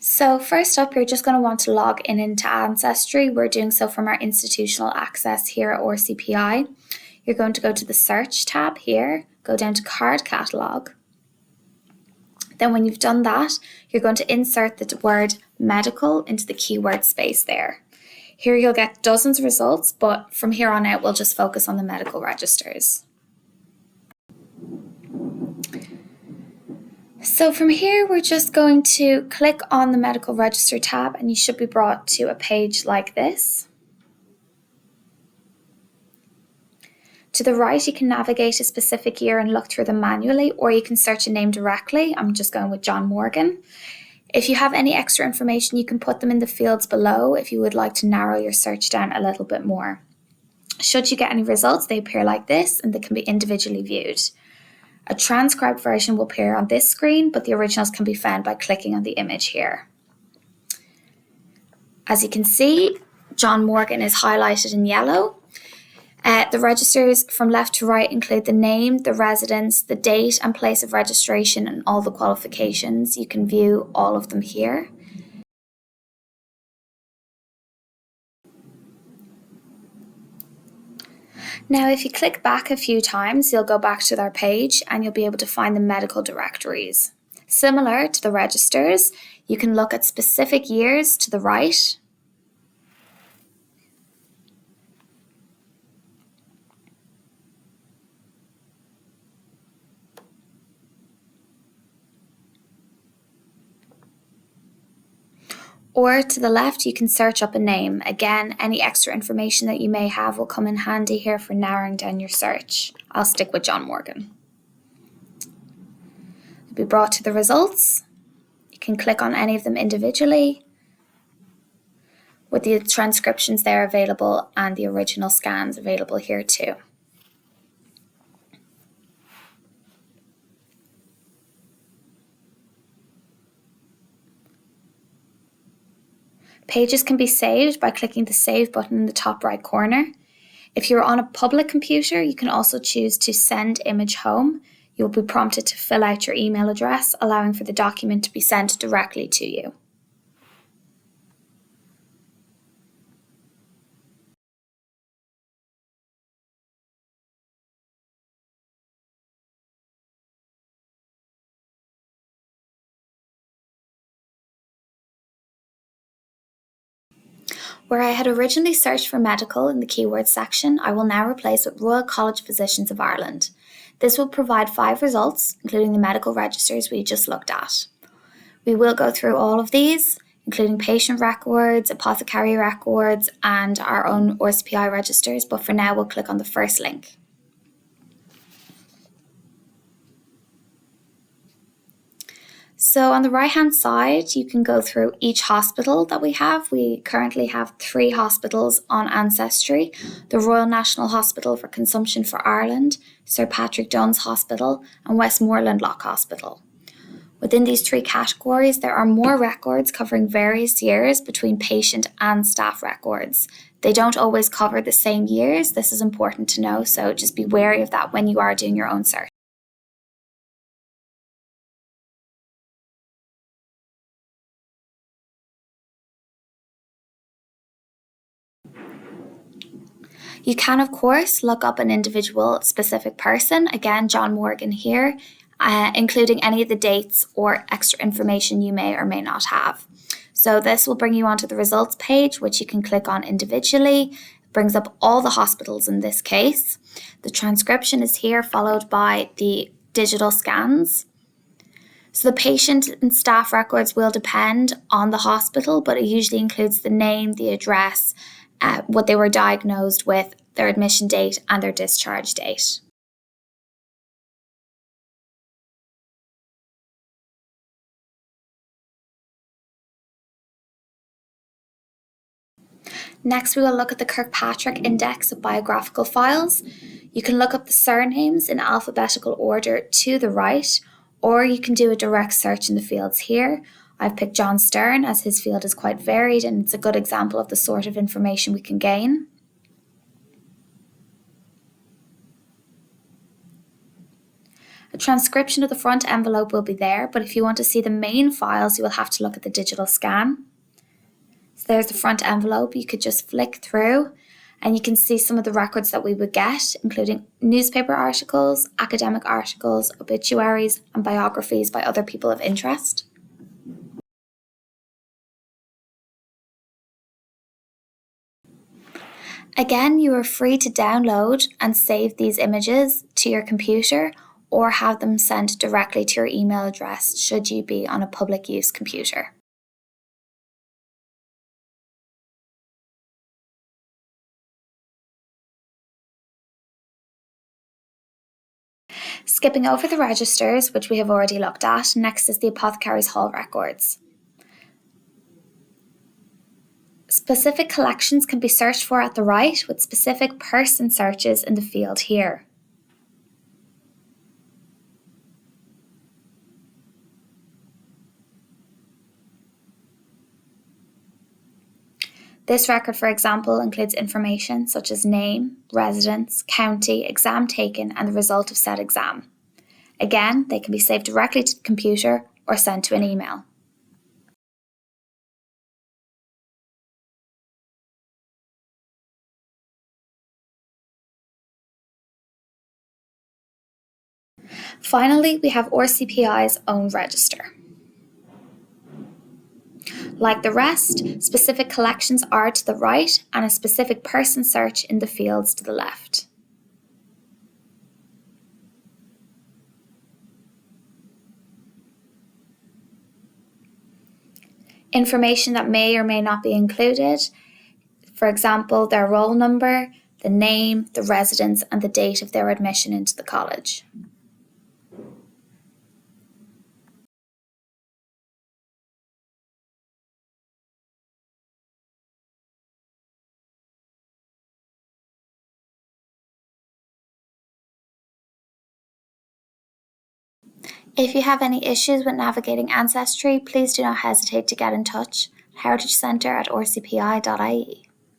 So first up, you're just going to want to log in into Ancestry. We're doing so from our institutional access here at RCPI. You're going to go to the search tab here, go down to card catalogue. Then when you've done that, you're going to insert the word medical into the keyword space there. Here you'll get dozens of results, but from here on out, we'll just focus on the medical registers. So from here, we're just going to click on the medical register tab and you should be brought to a page like this. To the right, you can navigate a specific year and look through them manually, or you can search a name directly. I'm just going with John Morgan. If you have any extra information, you can put them in the fields below if you would like to narrow your search down a little bit more. Should you get any results, they appear like this and they can be individually viewed. A transcribed version will appear on this screen, but the originals can be found by clicking on the image here. As you can see, John Morgan is highlighted in yellow. The registers from left to right include the name, the residence, the date and place of registration, and all the qualifications. You can view all of them here. Now, if you click back a few times, you'll go back to their page and you'll be able to find the medical directories. Similar to the registers, you can look at specific years to the right. Or to the left, you can search up a name. Again, any extra information that you may have will come in handy here for narrowing down your search. I'll stick with John Morgan. You'll be brought to the results. You can click on any of them individually with the transcriptions there available and the original scans available here too. Pages can be saved by clicking the Save button in the top right corner. If you're on a public computer, you can also choose to send image home. You'll be prompted to fill out your email address, allowing for the document to be sent directly to you. Where I had originally searched for medical in the keyword section, I will now replace with Royal College of Physicians of Ireland. This will provide 5 results, including the medical registers we just looked at. We will go through all of these, including patient records, apothecary records, and our own RCPI registers, but for now we'll click on the first link. So on the right-hand side, you can go through each hospital that we have. We currently have 3 hospitals on Ancestry: the Royal National Hospital for Consumption for Ireland, Sir Patrick Dun's Hospital, and Westmoreland Lock Hospital. Within these 3 categories, there are more records covering various years between patient and staff records. They don't always cover the same years. This is important to know, so just be wary of that when you are doing your own search. You can, of course, look up an individual specific person, again, John Morgan here, including any of the dates or extra information you may or may not have. So this will bring you onto the results page, which you can click on individually. It brings up all the hospitals in this case. The transcription is here, followed by the digital scans. So the patient and staff records will depend on the hospital, but it usually includes the name, the address, what they were diagnosed with, their admission date, and their discharge date. Next, we will look at the Kirkpatrick Index of Biographical Files. You can look up the surnames in alphabetical order to the right, or you can do a direct search in the fields here. I've picked John Stern as his field is quite varied and it's a good example of the sort of information we can gain. A transcription of the front envelope will be there, but if you want to see the main files, you will have to look at the digital scan. So there's the front envelope. You could just flick through and you can see some of the records that we would get, including newspaper articles, academic articles, obituaries, and biographies by other people of interest. Again, you are free to download and save these images to your computer or have them sent directly to your email address should you be on a public use computer. Skipping over the registers, which we have already looked at, next is the Apothecaries Hall records. Specific collections can be searched for at the right, with specific person searches in the field here. This record, for example, includes information such as name, residence, county, exam taken, and the result of said exam. Again, they can be saved directly to the computer or sent to an email. Finally, we have RCPI's own register. Like the rest, specific collections are to the right and a specific person search in the fields to the left. Information that may or may not be included, for example, their roll number, the name, the residence, and the date of their admission into the college. If you have any issues with navigating Ancestry, please do not hesitate to get in touch. heritagecentre@rcpi.ie